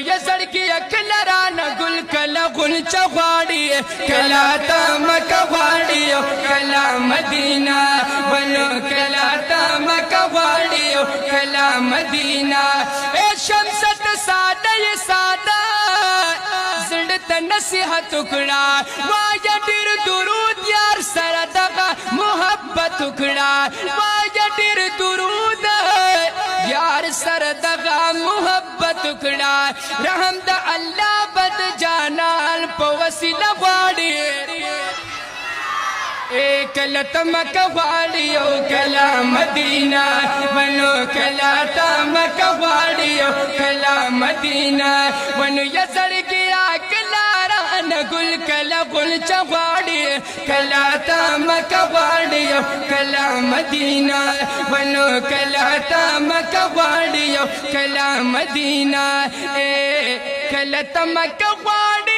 یا زړګي کله رانه ګل کله غنچه غواړي کله ته مکه غواړي کله مدینه ونو کله ته مکه غواړي کله مدینه اے شمست ساده ساده زړه ته نصیحت وکړه وایا ډېر درود یار سره دغه محبت وکړه وایا ډېر درود یار سره دغه محبت وکړه رحم د الله بد جانان په وسیله غواړي کله ته مکه غواړي او کله مدینه ونو کله ته مکه غواړي او کله مدینه ونو یا زړګي کله رانه ګل کله غنچه غواړي کله ته مکه غواړي او کله مدینه ونو کله ته مکه غواړي او کله مدینه کله ته مکه غواړي